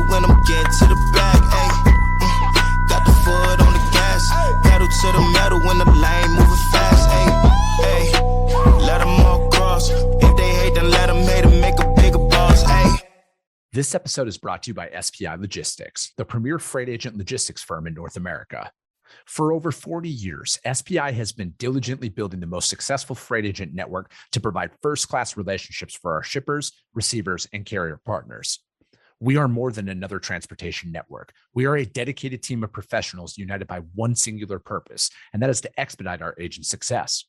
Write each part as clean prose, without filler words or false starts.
when I'm getting to the bag, ayy. Got the foot on the gas, pedal to the metal when the lane moving fast, ayy, ayy. Let them all cross. If they hate, then let them hate and make a bigger boss, ayy. This episode is brought to you by SPI Logistics, the premier freight agent logistics firm in North America. For over 40 years, SPI has been diligently building the most successful freight agent network to provide first-class relationships for our shippers, receivers, and carrier partners. We are more than another transportation network. We are a dedicated team of professionals united by one singular purpose, and that is to expedite our agents' success.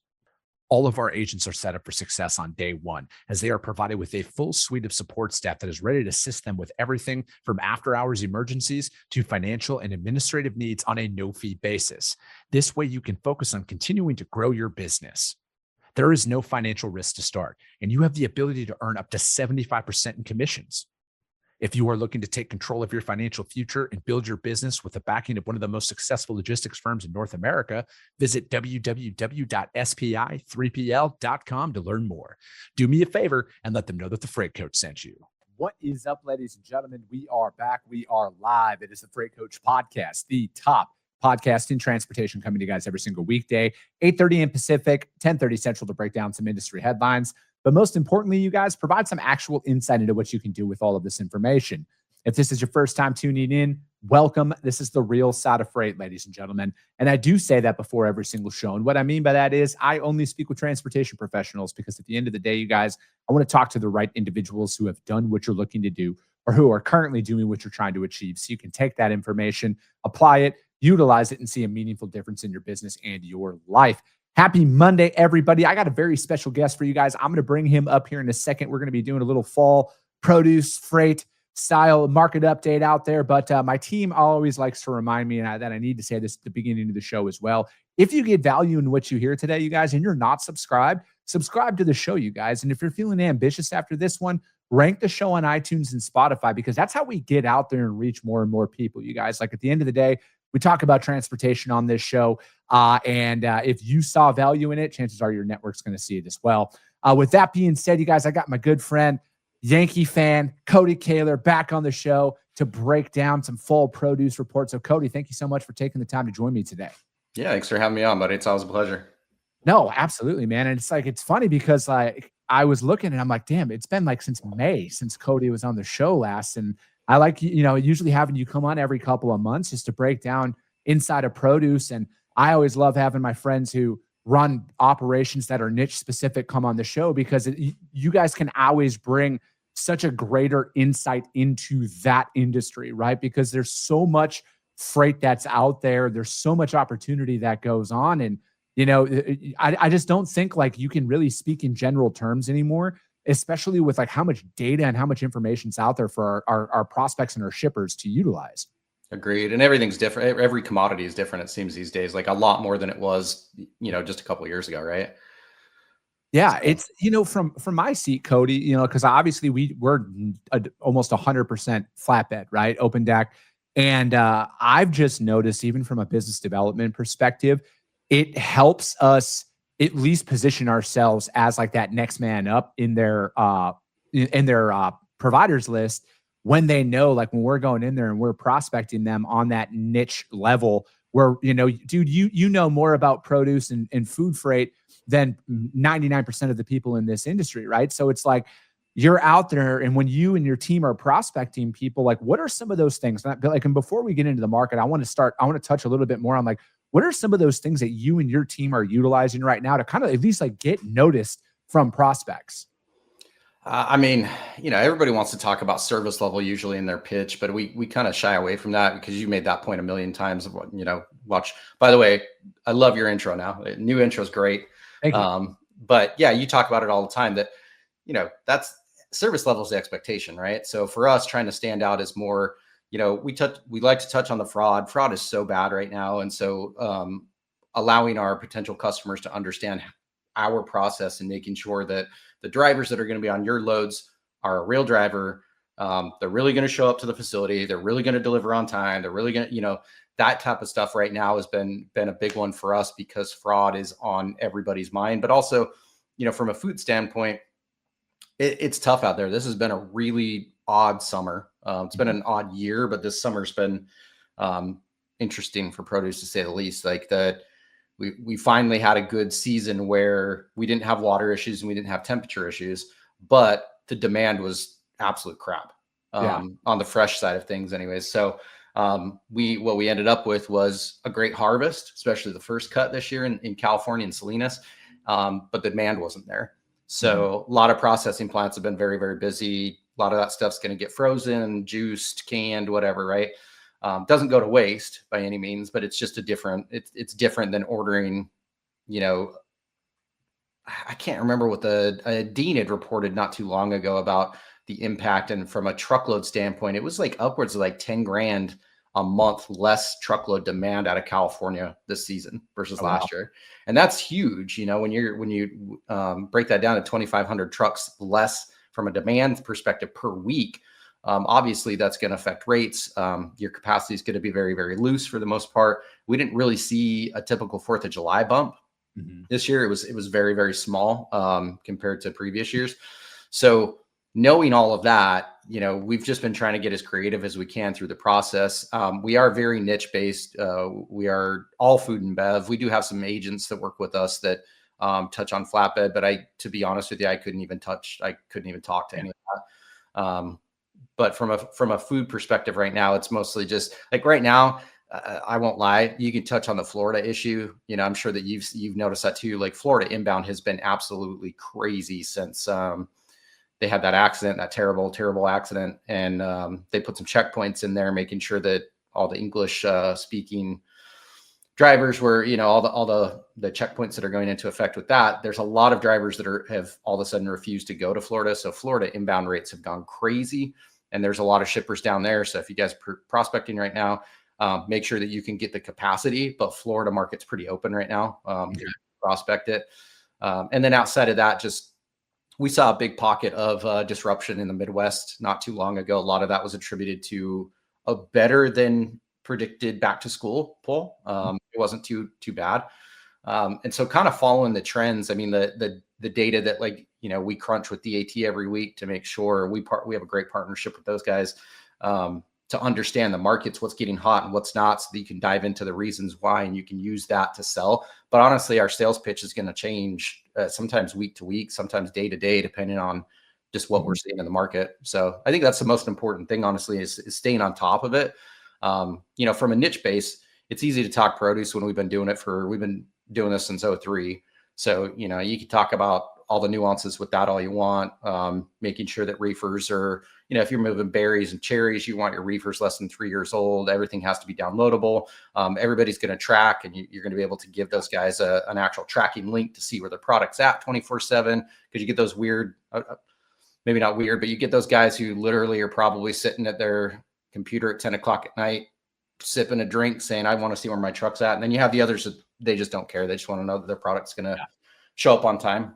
All of our agents are set up for success on day one, as they are provided with a full suite of support staff that is ready to assist them with everything from after-hours emergencies to financial and administrative needs on a no-fee basis. This way, you can focus on continuing to grow your business. There is no financial risk to start, and you have the ability to earn up to 75% in commissions. If you are looking to take control of your financial future and build your business with the backing of one of the most successful logistics firms in North America, visit www.spi3pl.com to learn more. Do me a favor and let them know that the Freight Coach sent you. What is up, ladies and gentlemen? We are back. We are live. It is the Freight Coach Podcast, the top podcast in transportation, coming to you guys every single weekday, 8:30 a.m. Pacific, 10:30 Central, to break down some industry headlines. But most importantly, you guys, provide some actual insight into what you can do with all of this information. If this is your first time tuning in, welcome. This is the real side of freight, ladies and gentlemen. And I do say that before every single show. And what I mean by that is I only speak with transportation professionals, because at the end of the day, you guys, I want to talk to the right individuals who have done what you're looking to do or who are currently doing what you're trying to achieve. So you can take that information, apply it, utilize it, and see a meaningful difference in your business and your life. Happy Monday, everybody. I got a very special guest for you guys. I'm going to bring him up here in a second. We're going to be doing a little fall produce freight style market update out there. But my team always likes to remind me that I need to say this at the beginning of the show as well. If you get value in what you hear today, you guys, and you're not subscribed, subscribe to the show, you guys. And if you're feeling ambitious after this one, rank the show on iTunes and Spotify, because that's how we get out there and reach more and more people, you guys. Like, at the end of the day, we talk about transportation on this show. And if you saw value in it, chances are your network's going to see it as well. With that being said, you guys, I got my good friend, Yankee fan, Cody Koehler, back on the show to break down some fall produce reports. So, Cody, thank you so much for taking the time to join me today. Yeah, thanks for having me on, buddy. It's always a pleasure. No, absolutely, man. And it's funny because I was looking and I'm like, damn, it's been like since May since Cody was on the show last. And I like, usually having you come on every couple of months just to break down inside of produce. And I always love having my friends who run operations that are niche specific come on the show, because you guys can always bring such a greater insight into that industry, right? Because there's so much freight that's out there. There's so much opportunity that goes on. And, I just don't think like you can really speak in general terms anymore, especially with like how much data and how much information's out there for our prospects and our shippers to utilize. Agreed. And everything's different. Every commodity is different, it seems, these days, like a lot more than it was, just a couple of years ago, right? Yeah, it's, from my seat, Cody, because obviously we're almost 100% flatbed, right? Open deck. And I've just noticed, even from a business development perspective, it helps us at least position ourselves as like that next man up in their providers list, when they know, like, when we're going in there and we're prospecting them on that niche level where, dude, you know more about produce and food freight than 99% of the people in this industry, right? So it's like you're out there, and when you and your team are prospecting people, like, what are some of those things? And before we get into the market, I want to touch a little bit more on like, what are some of those things that you and your team are utilizing right now to kind of at least like get noticed from prospects? Everybody wants to talk about service level usually in their pitch, but we kind of shy away from that, because you made that point a million times of what, watch. By the way, I love your intro now. New intro is great. Thank you. But yeah, you talk about it all the time that, that's service level is the expectation, right? So for us, trying to stand out is more, we like to touch on the fraud. Fraud is so bad right now. And so allowing our potential customers to understand our process and making sure that the drivers that are going to be on your loads are a real driver. They're really going to show up to the facility. They're really going to deliver on time. They're really going to, that type of stuff right now has been a big one for us, because fraud is on everybody's mind. But also, from a food standpoint, it's tough out there. This has been a really odd summer. It's been an odd year, but this summer's been interesting for produce, to say the least. Like we finally had a good season where we didn't have water issues and we didn't have temperature issues, but the demand was absolute crap on the fresh side of things anyways. So what we ended up with was a great harvest, especially the first cut this year in California and Salinas. But the demand wasn't there. So a lot of processing plants have been very, very busy. A lot of that stuff's going to get frozen, juiced, canned, whatever, right? Doesn't go to waste by any means, but it's just it's different than ordering, I can't remember what Dean had reported not too long ago about the impact. And from a truckload standpoint, it was like upwards of like 10 grand a month less truckload demand out of California this season versus last year. And that's huge. When you break that down to 2,500 trucks less from a demand perspective per week, obviously that's going to affect rates. Your capacity is going to be very, very loose for the most part. We didn't really see a typical 4th of July bump this year. It was very, very small compared to previous years. So knowing all of that, we've just been trying to get as creative as we can through the process. We are very niche based. We are all food and bev. We do have some agents that work with us that touch on flatbed, but to be honest with you, I couldn't even talk to any of that. But from a food perspective right now, it's mostly just like right now, I won't lie. You can touch on the Florida issue. I'm sure that you've noticed that too. Like Florida inbound has been absolutely crazy since they had that accident, that terrible, terrible accident. And they put some checkpoints in there, making sure that all the English speaking drivers were, all the checkpoints that are going into effect with that. There's a lot of drivers that have all of a sudden refused to go to Florida. So Florida inbound rates have gone crazy, and there's a lot of shippers down there. So if you guys are prospecting right now, make sure that you can get the capacity, but Florida market's pretty open right now. Prospect it. And then outside of that, we saw a big pocket of disruption in the Midwest not too long ago. A lot of that was attributed to a better than predicted back to school pull. It wasn't too bad. And so kind of following the trends, I mean, the data that we crunch with DAT every week to make sure we have a great partnership with those guys to understand the markets, what's getting hot and what's not, so that you can dive into the reasons why, and you can use that to sell. But honestly, our sales pitch is going to change sometimes week to week, sometimes day to day, depending on just what we're seeing in the market. So I think that's the most important thing, honestly, is staying on top of it. From a niche base, it's easy to talk produce when we've been doing this since 2003. So, you can talk about all the nuances with that all you want, making sure that reefers are, if you're moving berries and cherries, you want your reefers less than 3 years old. Everything has to be downloadable. Everybody's going to track, and you're going to be able to give those guys an actual tracking link to see where their product's at 24/7. Because you get those weird, maybe not weird, but you get those guys who literally are probably sitting at their computer at 10 o'clock at night, sipping a drink saying, I want to see where my truck's at. And then you have the others that they just don't care. They just want to know that their product's going to show up on time.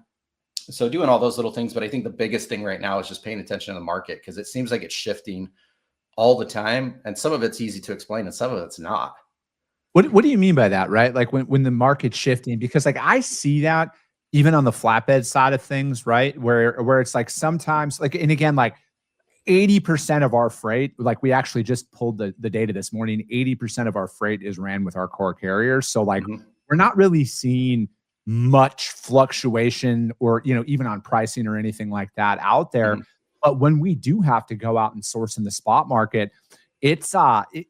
So doing all those little things. But I think the biggest thing right now is just paying attention to the market, because it seems like it's shifting all the time. And some of it's easy to explain and some of it's not. What do you mean by that, right? Like when the market's shifting, because I see that even on the flatbed side of things, right? Where it's like sometimes and again, 80% of our freight, we actually just pulled the data this morning, 80% of our freight is ran with our core carriers. So we're not really seeing much fluctuation or, even on pricing or anything like that out there. But when we do have to go out and source in the spot market, it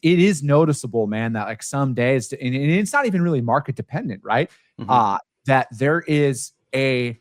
is noticeable, man, that some days, and it's not even really market dependent, right? That there is I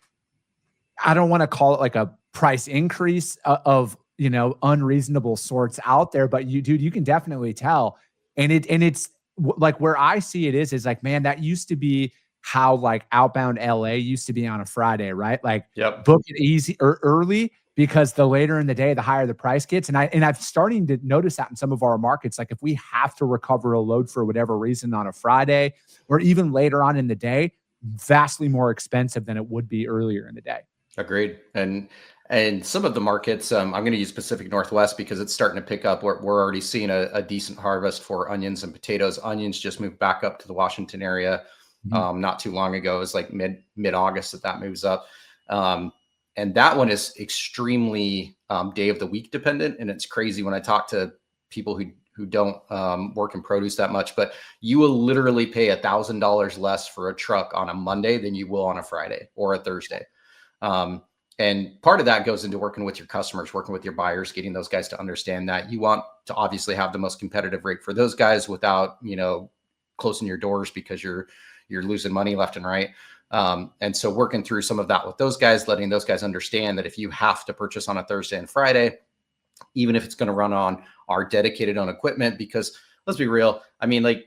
don't want to call it a price increase of unreasonable sorts out there, but you can definitely tell. And it's where I see it is man, that used to be how outbound LA used to be on a Friday, right? Book it easy or early, because the later in the day, the higher the price gets. And I'm starting to notice that in some of our markets. If we have to recover a load for whatever reason on a Friday or even later on in the day, vastly more expensive than it would be earlier in the day. Agreed. And some of the markets, I'm going to use Pacific Northwest because it's starting to pick up. We're already seeing a decent harvest for onions and potatoes. Onions just moved back up to the Washington area not too long ago. It was mid-August that moves up. And that one is extremely day of the week dependent. And it's crazy when I talk to people who don't work in produce that much, but you will literally pay $1,000 less for a truck on a Monday than you will on a Friday or a Thursday. And part of that goes into working with your customers, working with your buyers, getting those guys to understand that you want to obviously have the most competitive rate for those guys without, closing your doors because you're losing money left and right. And so working through some of that with those guys, letting those guys understand that if you have to purchase on a Thursday and Friday, even if it's going to run on our dedicated on equipment, because let's be real. I mean, like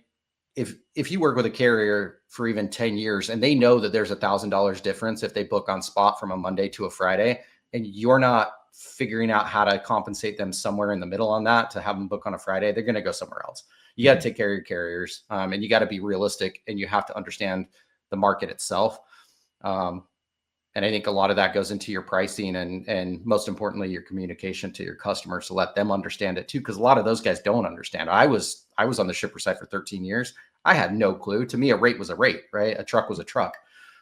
if you work with a carrier for even 10 years and they know that there's $1,000 difference if they book on spot from a Monday to a Friday, and you're not figuring out how to compensate them somewhere in the middle on that to have them book on a Friday, they're going to go somewhere else. You got to take care of your carriers, and you got to be realistic, and you have to understand the market itself. And I think a lot of that goes into your pricing and most importantly, your communication to your customers to let them understand it too. Cause a lot of those guys don't understand. I was on the shipper side for 13 years. I had no clue. To me, a rate was a rate, right? A truck was a truck.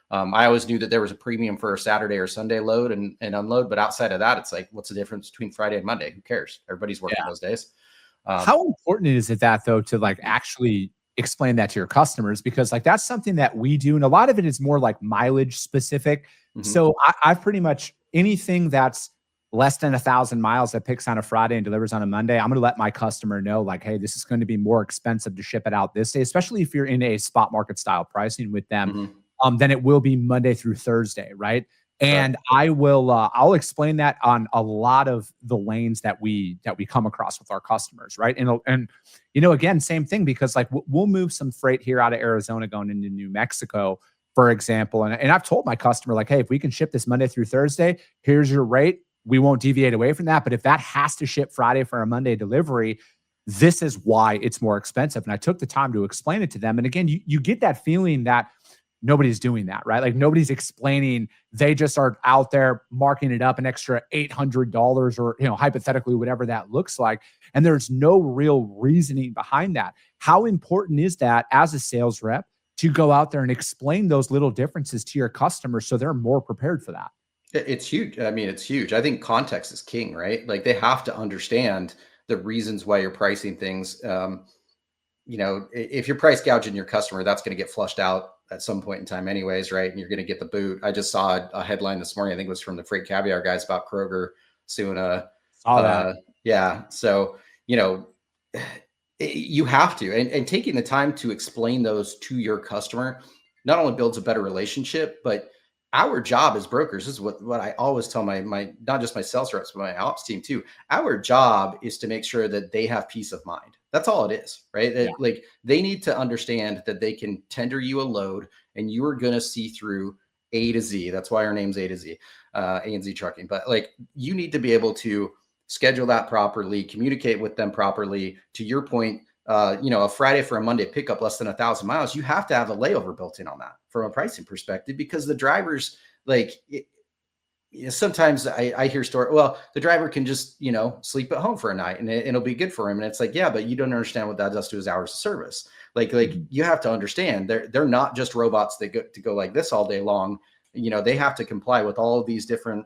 I always knew that there was a premium for a Saturday or Sunday load and unload. But outside of that, it's like, what's the difference between Friday and Monday? Who cares? Everybody's working those days. How important is it that though, to like actually explain that to your customers? Because like, that's something that we do. And a lot of it is more like mileage specific. Mm-hmm. So I've pretty much anything that's less than 1,000 miles that picks on a Friday and delivers on a Monday, I'm going to let my customer know like, hey, this is going to be more expensive to ship it out this day, especially if you're in a spot market style pricing with them, then it will be Monday through Thursday. Right. And I'll explain that on a lot of the lanes that we come across with our customers. Right. And again, same thing, because like we'll move some freight here out of Arizona going into New Mexico, for example. And I've told my customer like, hey, if we can ship this Monday through Thursday, here's your rate. We won't deviate away from that. But if that has to ship Friday for a Monday delivery, this is why it's more expensive. And I took the time to explain it to them. And again, you get that feeling that nobody's doing that, right? Like nobody's explaining. They just are out there marking it up an extra $800 or, hypothetically, whatever that looks like. And there's no real reasoning behind that. How important is that as a sales rep to go out there and explain those little differences to your customers so they're more prepared for that? It's huge. I mean, it's huge. I think context is king, right? Like they have to understand the reasons why you're pricing things. If you're price gouging your customer, that's going to get flushed out at some point in time anyways, right? And you're going to get the boot. I just saw a headline this morning, I think it was from the Freight Caviar guys, about Kroger suing yeah. So, you have to, and taking the time to explain those to your customer not only builds a better relationship, but our job as brokers, this is what I always tell my not just my sales reps, but my ops team too. Our job is to make sure that they have peace of mind. That's all it is, right? Yeah. Like they need to understand that they can tender you a load and you are going to see through A to Z. That's why our name's A to Z, A&Z Trucking. But like you need to be able to schedule that properly, communicate with them properly. To your point, a Friday for a Monday pickup less than 1,000 miles, you have to have a layover built in on that from a pricing perspective, because the drivers sometimes I hear story. Well, the driver can just, sleep at home for a night and it'll be good for him. And it's like, yeah, but you don't understand what that does to his hours of service. Like you have to understand they're not just robots that go like this all day long. They have to comply with all of these different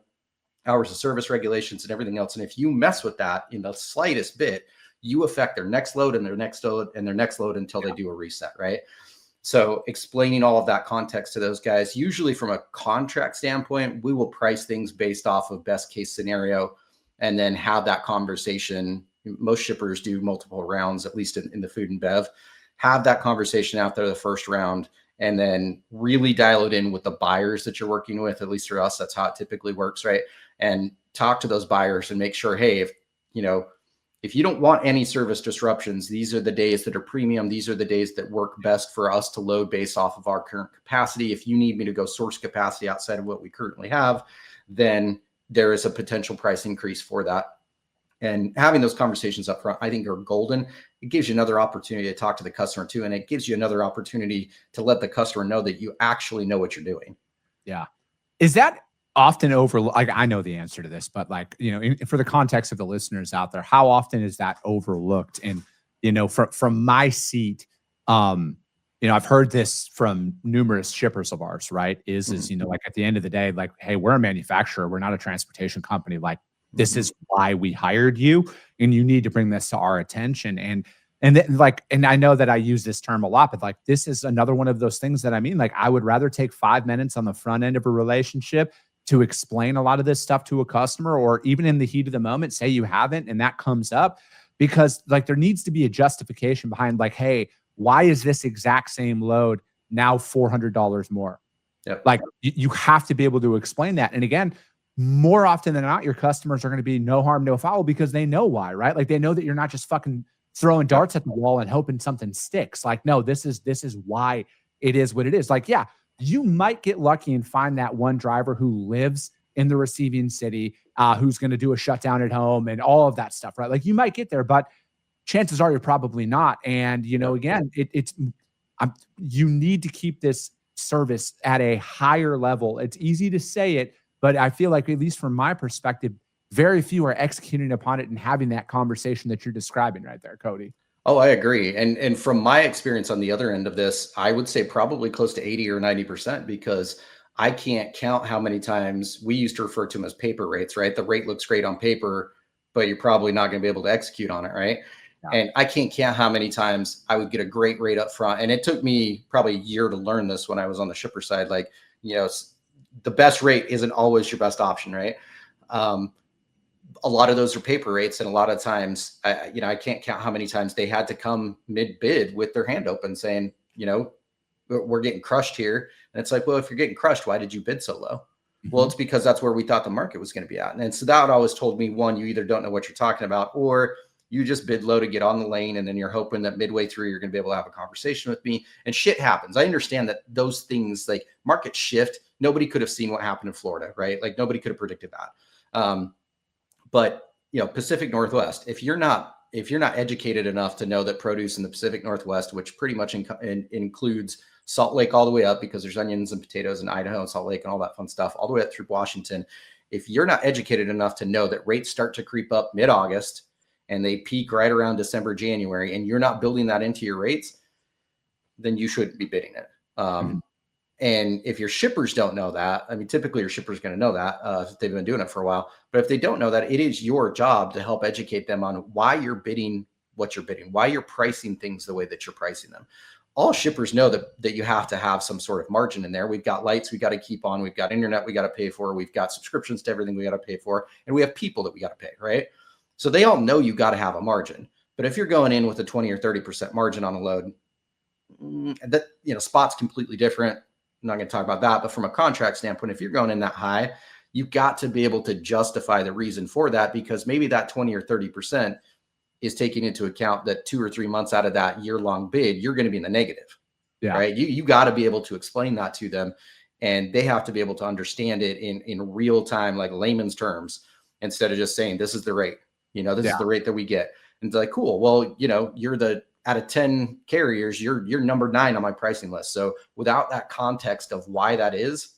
hours of service regulations and everything else. And if you mess with that in the slightest bit, you affect their next load and their next load and their next load until they do a reset, right? So explaining all of that context to those guys, usually from a contract standpoint, we will price things based off of best case scenario and then have that conversation. Most shippers do multiple rounds, at least in the food and bev. Have that conversation out there the first round and then really dial it in with the buyers that you're working with. At least for us, that's how it typically works, right? And talk to those buyers and make sure, hey, if you don't want any service disruptions, these are the days that are premium. These are the days that work best for us to load based off of our current capacity. If you need me to go source capacity outside of what we currently have, then there is a potential price increase for that. And having those conversations up front, I think, are golden. It gives you another opportunity to talk to the customer too. And it gives you another opportunity to let the customer know that you actually know what you're doing. Yeah. Is that often overlooked? Like, I know the answer to this, but for the context of the listeners out there, how often is that overlooked? And, from my seat, I've heard this from numerous shippers of ours, right? Is, like at the end of the day, like, hey, we're a manufacturer. We're not a transportation company. Like, this is why we hired you, and you need to bring this to our attention. And I know that I use this term a lot, but like, this is another one of those things that I mean, like, I would rather take 5 minutes on the front end of a relationship to explain a lot of this stuff to a customer, or even in the heat of the moment, say you haven't, and that comes up, because like there needs to be a justification behind like, hey, why is this exact same load now $400 more? Yep. Like you have to be able to explain that. And again, more often than not, your customers are going to be no harm, no foul, because they know why, right? Like they know that you're not just fucking throwing darts at the wall and hoping something sticks. Like, no, this is why it is what it is. Like, yeah, you might get lucky and find that one driver who lives in the receiving city, who's going to do a shutdown at home and all of that stuff, right? Like you might get there, but chances are you're probably not. And, again, you need to keep this service at a higher level. It's easy to say it, but I feel like, at least from my perspective, very few are executing upon it and having that conversation that you're describing right there, Cody. Oh, I agree. And from my experience on the other end of this, I would say probably close to 80 or 90%, because I can't count how many times we used to refer to them as paper rates, right? The rate looks great on paper, but you're probably not going to be able to execute on it, right? Yeah. And I can't count how many times I would get a great rate up front. And it took me probably a year to learn this when I was on the shipper side. Like, the best rate isn't always your best option, right? A lot of those are paper rates. And a lot of times, I can't count how many times they had to come mid-bid with their hand open saying, we're getting crushed here. And it's like, well, if you're getting crushed, why did you bid so low? Well, it's because that's where we thought the market was going to be at. And so that always told me, one, you either don't know what you're talking about, or you just bid low to get on the lane. And then you're hoping that midway through, you're going to be able to have a conversation with me, and shit happens. I understand that those things, like market shift, nobody could have seen what happened in Florida, right? Like nobody could have predicted that. But Pacific Northwest, if you're not educated enough to know that produce in the Pacific Northwest, which pretty much includes Salt Lake all the way up, because there's onions and potatoes in Idaho and Salt Lake and all that fun stuff, all the way up through Washington. If you're not educated enough to know that rates start to creep up mid-August and they peak right around December, January, and you're not building that into your rates, then you shouldn't be bidding it. And if your shippers don't know that, I mean, typically your shipper's going to know that if they've been doing it for a while. But if they don't know that, it is your job to help educate them on why you're bidding what you're bidding, why you're pricing things the way that you're pricing them. All shippers know that you have to have some sort of margin in there. We've got lights we got to keep on. We've got internet we got to pay for. We've got subscriptions to everything we got to pay for. And we have people that we got to pay, right? So they all know you got to have a margin. But if you're going in with a 20 or 30% margin on a load, that, spot's completely different. I'm not going to talk about that, but from a contract standpoint, if you're going in that high, you've got to be able to justify the reason for that, because maybe that 20 or 30% is taking into account that 2 or 3 months out of that year-long bid, you're going to be in the negative, right? You got to be able to explain that to them, and they have to be able to understand it in real time, like layman's terms, instead of just saying, this is the rate, this is the rate that we get. And it's like, cool. Well, you're out of 10 carriers, you're number 9 on my pricing list. So without that context of why that is,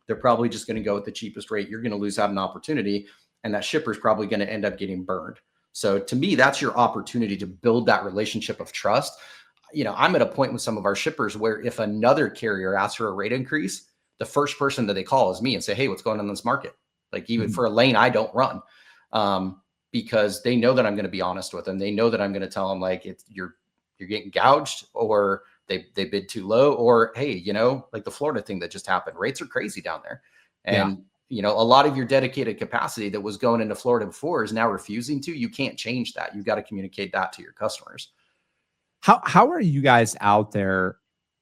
they're probably just going to go with the cheapest rate. You're going to lose out an opportunity, and that shipper's probably going to end up getting burned. So to me, that's your opportunity to build that relationship of trust. I'm at a point with some of our shippers where if another carrier asks for a rate increase, the first person that they call is me and say, hey, what's going on in this market? Like even for a lane I don't run. Because they know that I'm going to be honest with them. They know that I'm going to tell them like, you're getting gouged, or they bid too low, or, hey, like the Florida thing that just happened, rates are crazy down there. And, a lot of your dedicated capacity that was going into Florida before is now refusing to. You can't change that. You've got to communicate that to your customers. How are you guys out there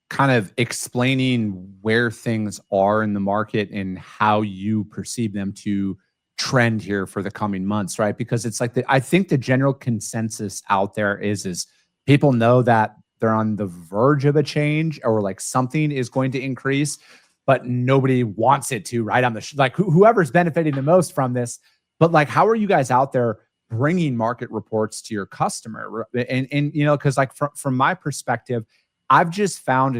kind of explaining where things are in the market and how you perceive them to trend here for the coming months, right? Because it's like I think the general consensus out there is people know that they're on the verge of a change, or like something is going to increase, but nobody wants it to, right? Like whoever's benefiting the most from this. But like, how are you guys out there bringing market reports to your customer? And because like from my perspective, I've just found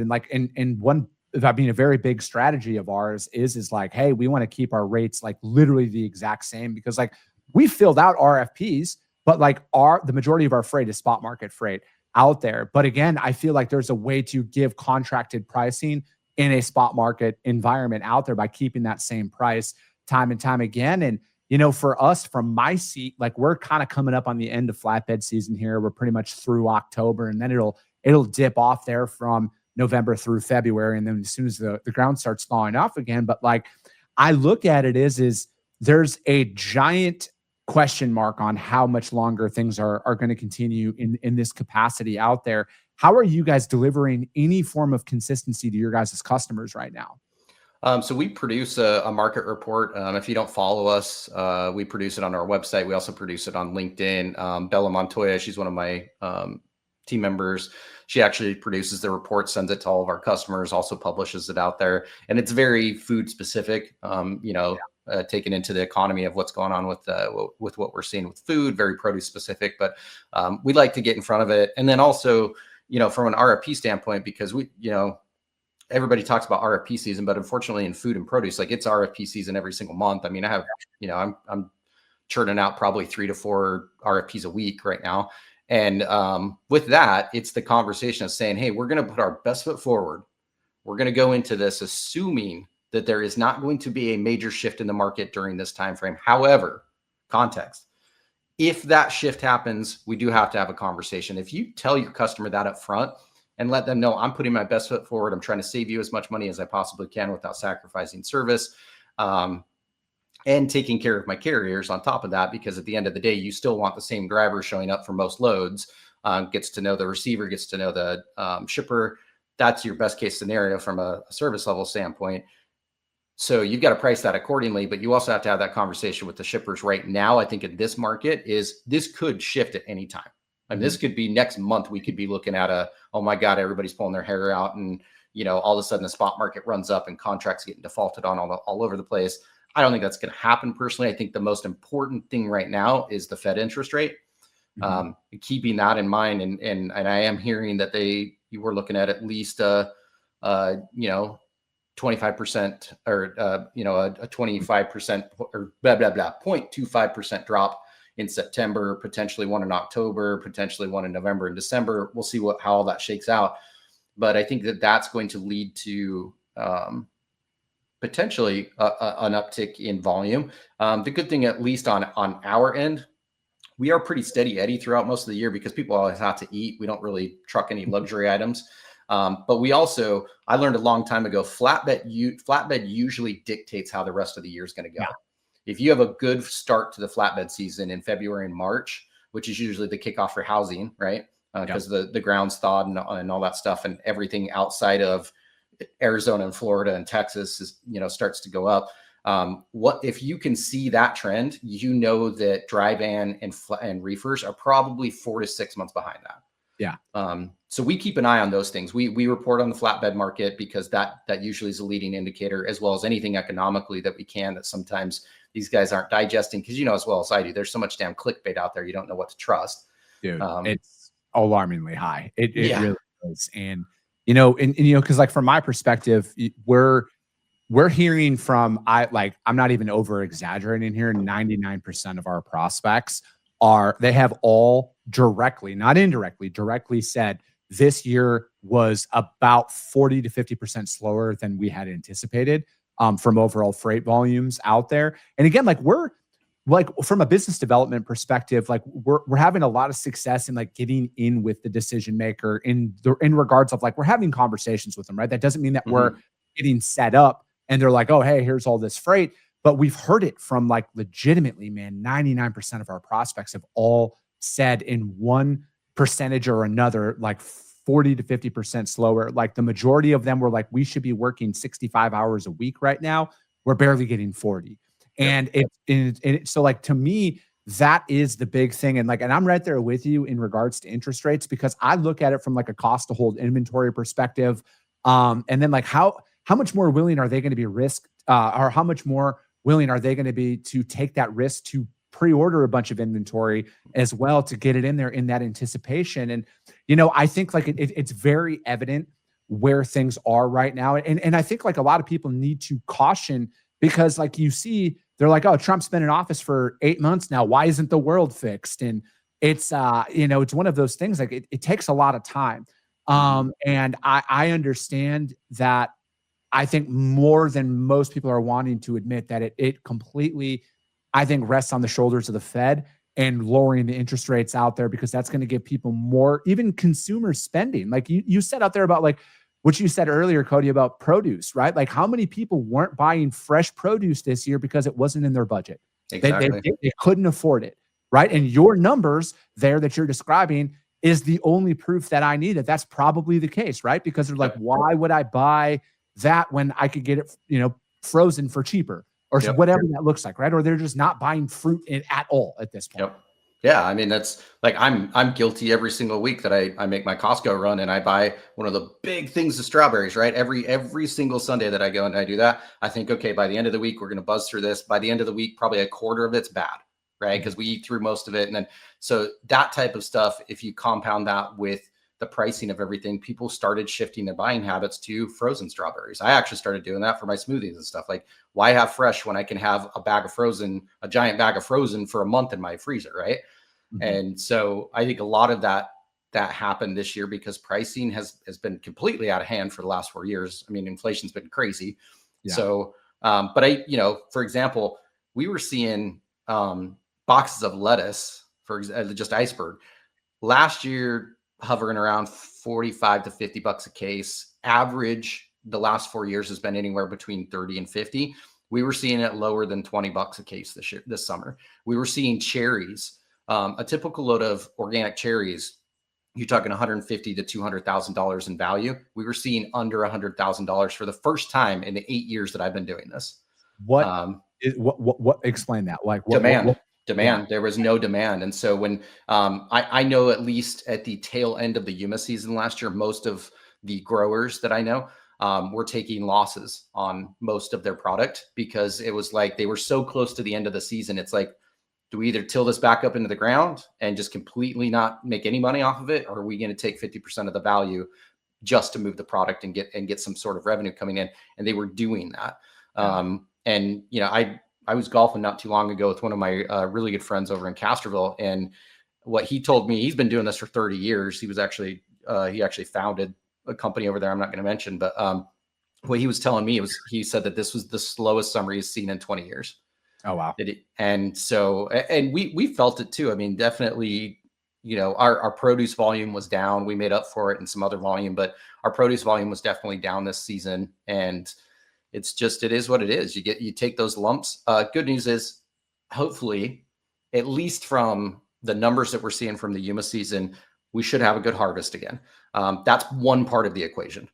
one that being a very big strategy of ours is like, hey, we want to keep our rates like literally the exact same, because like we filled out RFPs, but like the majority of our freight is spot market freight. out there. But again, I feel like there's a way to give contracted pricing in a spot market environment out there by keeping that same price time and time again. And, for us, from my seat, like we're kind of coming up on the end of flatbed season here. We're pretty much through October, and then it'll dip off there from November through February. And then as soon as the ground starts thawing off again, but like I look at it is there's a giant question mark on how much longer things are going to continue in this capacity out there. How are you guys delivering any form of consistency to your guys' customers right now? So we produce a market report. If you don't follow us, we produce it on our website. We also produce it on LinkedIn. Bella Montoya, she's one of my team members. She actually produces the report, sends it to all of our customers, also publishes it out there. And it's very food specific, taken into the economy of what's going on with what we're seeing with food, very produce specific. But we like to get in front of it. And then also, from an RFP standpoint, because everybody talks about RFP season, but unfortunately in food and produce, like it's RFP season every single month. I mean, I have, I'm churning out probably 3 to 4 RFPs a week right now. And with that, it's the conversation of saying, hey, we're going to put our best foot forward. We're going to go into this assuming that there is not going to be a major shift in the market during this time frame. However, context, if that shift happens, we do have to have a conversation. If you tell your customer that up front, and let them know I'm putting my best foot forward. I'm trying to save you as much money as I possibly can without sacrificing service, and taking care of my carriers on top of that, because at the end of the day, you still want the same driver showing up for most loads, gets to know the receiver, gets to know the shipper. That's your best case scenario from a service level standpoint. So you've got to price that accordingly, but you also have to have that conversation with the shippers right now. I think in this market this could shift at any time. And this could be next month. We could be looking at oh my God, everybody's pulling their hair out, and all of a sudden the spot market runs up and contracts getting defaulted on all over the place. I don't think that's going to happen personally. I think the most important thing right now is the Fed interest rate. Keeping that in mind, and I am hearing that you were looking at least 25% or a 25% or 0.25% drop in September, potentially one in October, potentially one in November and December. We'll see how all that shakes out. But I think that's going to lead to potentially an uptick in volume. The good thing, at least on our end, we are pretty steady Eddie throughout most of the year because people always have to eat. We don't really truck any luxury items. But we also, I learned a long time ago, flatbed usually dictates how the rest of the year is going to go. Yeah. If you have a good start to the flatbed season in February and March, which is usually the kickoff for housing, right? Because the ground's thawed and all that stuff, and everything outside of Arizona and Florida and Texas is, starts to go up. What if you can see that trend? That dry van and reefers are probably 4 to 6 months behind that. Yeah. So we keep an eye on those things. We report on the flatbed market because that usually is a leading indicator, as well as anything economically that we can, that sometimes these guys aren't digesting, because as well as I do, there's so much damn clickbait out there. You don't know what to trust. Dude, it's alarmingly high. It really is. And, because like from my perspective, we're hearing from, I'm not even over exaggerating here, 99% of our prospects they have all directly, not indirectly, directly said this year was about 40 to 50% slower than we had anticipated from overall freight volumes out there. And again, we're from a business development perspective, we're having a lot of success in getting in with the decision maker in regards of we're having conversations with them, right? That doesn't mean that we're getting set up and they're like, oh, hey, here's all this freight. But we've heard it from legitimately, man, 99% of our prospects have all said in one percentage or another, 40 to 50% slower. The majority of them were we should be working 65 hours a week right now. We're barely getting 40. And so to me, that is the big thing. And I'm right there with you in regards to interest rates, because I look at it from a cost to hold inventory perspective. And then how much more willing are they going to be or how much more willing are they going to be to take that risk to pre-order a bunch of inventory as well, to get it in there in that anticipation. And, I think it's very evident where things are right now. And I think a lot of people need to caution, because you see, they're oh, Trump's been in office for 8 months now. Why isn't the world fixed? And, it's it's one of those things, like it takes a lot of time. And I understand that. I think more than most people are wanting to admit that it completely, I think, rests on the shoulders of the Fed and lowering the interest rates out there, because that's going to give people more, even consumer spending. Like you said out there about like what you said earlier, Cody, about produce, right? Like how many people weren't buying fresh produce this year because it wasn't in their budget? Exactly. They couldn't afford it, right? And your numbers there that you're describing is the only proof that I need that that's probably the case, right? Because they're like, why would I buy that when I could get it, frozen for cheaper or whatever that looks like, right? Or they're just not buying fruit at all at this point. Yeah, I mean, that's like I'm guilty every single week that I make my Costco run and I buy one of the big things of strawberries, right? Every single Sunday that I go and I do that, I think, okay, by the end of the week, we're going to buzz through this. By the end of the week, probably a quarter of it's bad, right? Because we eat through most of it. And then, so that type of stuff, if you compound that with the pricing of everything, people started shifting their buying habits to frozen strawberries. I actually started doing that for my smoothies and stuff. Like, why have fresh when I can have a giant bag of frozen for a month in my freezer, right? And so I think a lot of that happened this year because pricing has been completely out of hand for the last 4 years. I mean, inflation's been crazy. So, but for example, we were seeing boxes of lettuce for just iceberg last year, hovering around 45 to 50 bucks a case. Average the last 4 years has been anywhere between 30 and 50. We were seeing it lower than 20 bucks a case this summer. We were seeing cherries, a typical load of organic cherries, you're talking $150,000 to $200,000 in value. We were seeing under $100,000 for the first time in the 8 years that I've been doing this. What explain that? Like demand. Yeah. There was no demand. And so when I know, at least at the tail end of the Yuma season last year, most of the growers that I know were taking losses on most of their product because it was like they were so close to the end of the season. It's like, do we either till this back up into the ground and just completely not make any money off of it? Or are we going to take 50% of the value just to move the product and get some sort of revenue coming in? And they were doing that. And I was golfing not too long ago with one of my really good friends over in Castroville. And what he told me, he's been doing this for 30 years. He was actually, he actually founded a company over there I'm not going to mention, but what he was telling me was, he said that this was the slowest summer he's seen in 20 years. Oh, wow. And so, and we felt it too. I mean, definitely, our produce volume was down. We made up for it in some other volume, but our produce volume was definitely down this season. And it is what it is. You take those lumps. Good news is, hopefully, at least from the numbers that we're seeing from the Yuma season, we should have a good harvest again. That's one part of the equation.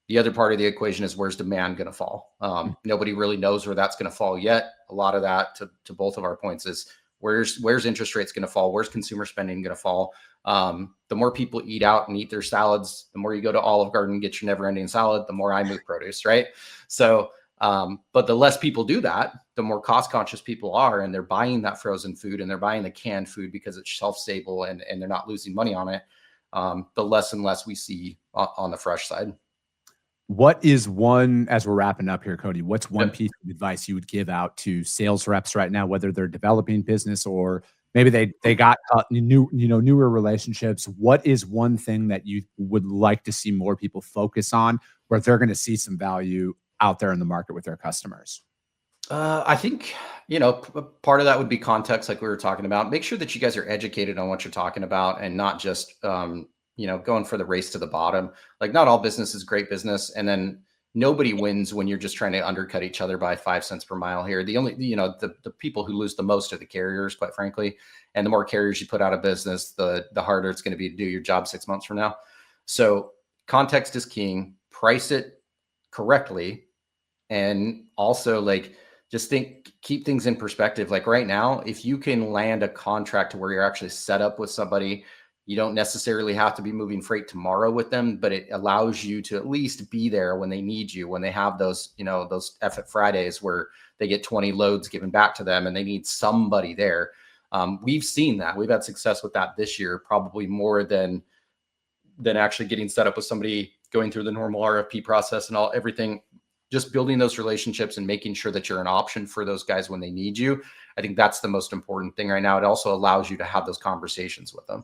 The other part of the equation is, where's demand going to fall? Nobody really knows where that's going to fall yet. A lot of that, to both of our points, is where's interest rates going to fall? Where's consumer spending going to fall? The more people eat out and eat their salads, the more you go to Olive Garden and get your never-ending salad, the more I move produce, right? So, but the less people do that, the more cost-conscious people are, and they're buying that frozen food and they're buying the canned food because it's shelf-stable and they're not losing money on it. The less and less we see on the fresh side. What is one, as we're wrapping up here, Cody, what's one piece of advice you would give out to sales reps right now, whether they're developing business or maybe they got newer relationships? What is one thing that you would like to see more people focus on, where they're going to see some value out there in the market with their customers? I think, part of that would be context, like we were talking about. Make sure that you guys are educated on what you're talking about and not just, going for the race to the bottom. Like, not all business is great business. And then nobody wins when you're just trying to undercut each other by 5 cents per mile here. The only, the people who lose the most are the carriers, quite frankly. And the more carriers you put out of business, the harder it's going to be to do your job 6 months from now. So context is king. Price it correctly. And also, just keep things in perspective. Like right now, if you can land a contract to where you're actually set up with somebody, you don't necessarily have to be moving freight tomorrow with them, but it allows you to at least be there when they need you, when they have those, those F Fridays where they get 20 loads given back to them and they need somebody there. We've seen that. We've had success with that this year, probably more than actually getting set up with somebody, going through the normal RFP process and everything. just building those relationships and making sure that you're an option for those guys when they need you. I think that's the most important thing right now. It also allows you to have those conversations with them.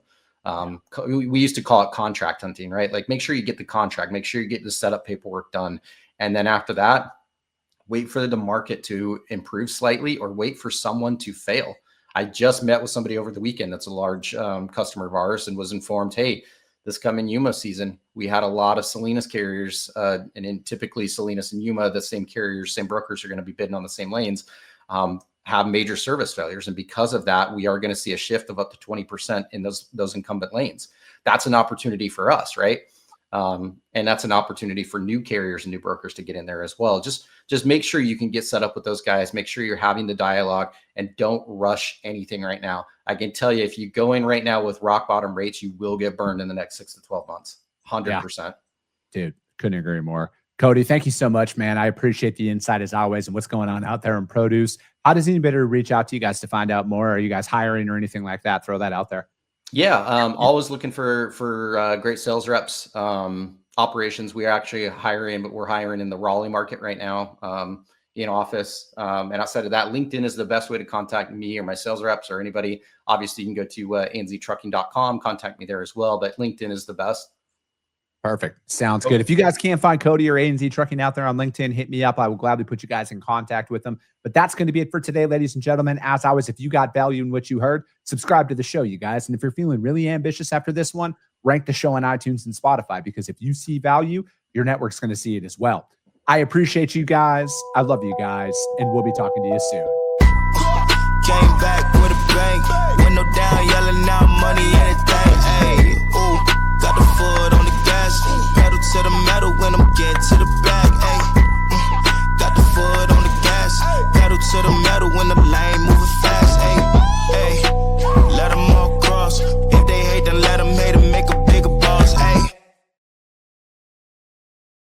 We used to call it contract hunting, right? Like, make sure you get the contract, make sure you get the setup paperwork done. And then after that, wait for the market to improve slightly or wait for someone to fail. I just met with somebody over the weekend that's a large customer of ours and was informed, hey, this coming Yuma season, we had a lot of Salinas carriers, and in typically Salinas and Yuma, the same carriers, same brokers are going to be bidding on the same lanes, have major service failures. And because of that, we are going to see a shift of up to 20% in those incumbent lanes. That's an opportunity for us, right? And that's an opportunity for new carriers and new brokers to get in there as well. Just make sure you can get set up with those guys. Make sure you're having the dialogue and don't rush anything right now. I can tell you, if you go in right now with rock bottom rates, you will get burned in the next 6 to 12 months. 100%. Yeah. Dude, couldn't agree more. Cody, thank you so much, man. I appreciate the insight as always and what's going on out there in produce. How does anybody reach out to you guys to find out more? Are you guys hiring or anything like that? Throw that out there. Yeah, always looking for great sales reps. Operations, we are actually hiring, but we're hiring in the Raleigh market right now, in office. And outside of that, LinkedIn is the best way to contact me or my sales reps or anybody. Obviously, you can go to anztrucking.com, contact me there as well, but LinkedIn is the best. Perfect. Sounds good. If you guys can't find Cody or A&Z Trucking out there on LinkedIn, hit me up. I will gladly put you guys in contact with them. But that's going to be it for today, ladies and gentlemen. As always, if you got value in what you heard, subscribe to the show, you guys. And if you're feeling really ambitious after this one, rank the show on iTunes and Spotify, because if you see value, your network's going to see it as well. I appreciate you guys. I love you guys. And we'll be talking to you soon. Came back with a bang, window down, yelling out money, anything. Hey, ooh, got the foot on the gas, pedal to the metal when I'm